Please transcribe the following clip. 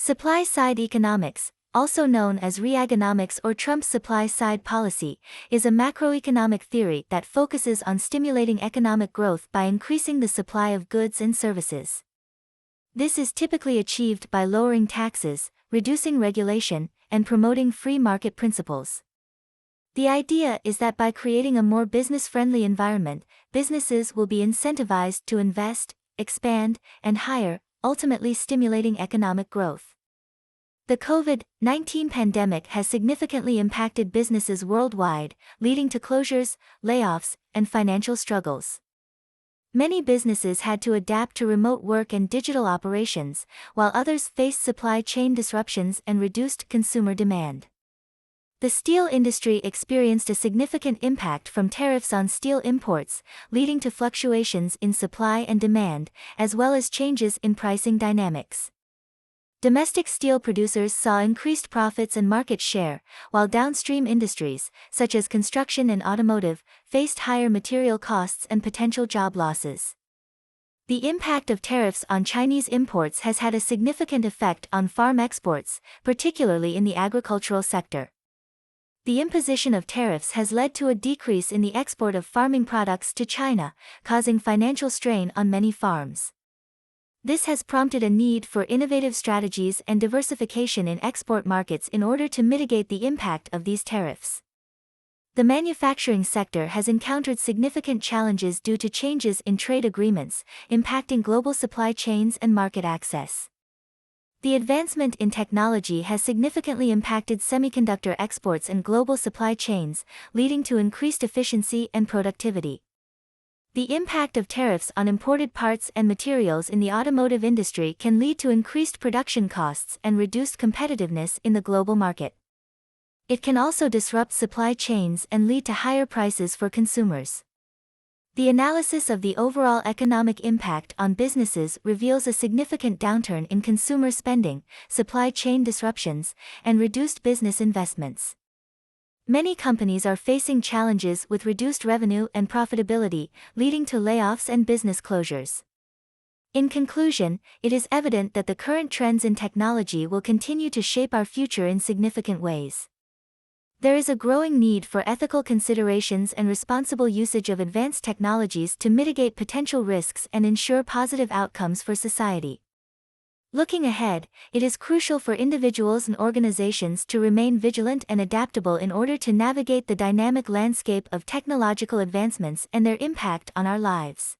Supply-side economics, also known as Reaganomics or Trump's supply-side policy, is a macroeconomic theory that focuses on stimulating economic growth by increasing the supply of goods and services. This is typically achieved by lowering taxes, reducing regulation, and promoting free market principles. The idea is that by creating a more business-friendly environment, businesses will be incentivized to invest, expand, and hire, ultimately stimulating economic growth. The COVID-19 pandemic has significantly impacted businesses worldwide, leading to closures, layoffs, and financial struggles. Many businesses had to adapt to remote work and digital operations, while others faced supply chain disruptions and reduced consumer demand. The steel industry experienced a significant impact from tariffs on steel imports, leading to fluctuations in supply and demand, as well as changes in pricing dynamics. Domestic steel producers saw increased profits and market share, while downstream industries, such as construction and automotive, faced higher material costs and potential job losses. The impact of tariffs on Chinese imports has had a significant effect on farm exports, particularly in the agricultural sector. The imposition of tariffs has led to a decrease in the export of farming products to China, causing financial strain on many farms. This has prompted a need for innovative strategies and diversification in export markets in order to mitigate the impact of these tariffs. The manufacturing sector has encountered significant challenges due to changes in trade agreements, impacting global supply chains and market access. The advancement in technology has significantly impacted semiconductor exports and global supply chains, leading to increased efficiency and productivity. The impact of tariffs on imported parts and materials in the automotive industry can lead to increased production costs and reduced competitiveness in the global market. It can also disrupt supply chains and lead to higher prices for consumers. The analysis of the overall economic impact on businesses reveals a significant downturn in consumer spending, supply chain disruptions, and reduced business investments. Many companies are facing challenges with reduced revenue and profitability, leading to layoffs and business closures. In conclusion, it is evident that the current trends in technology will continue to shape our future in significant ways. There is a growing need for ethical considerations and responsible usage of advanced technologies to mitigate potential risks and ensure positive outcomes for society. Looking ahead, it is crucial for individuals and organizations to remain vigilant and adaptable in order to navigate the dynamic landscape of technological advancements and their impact on our lives.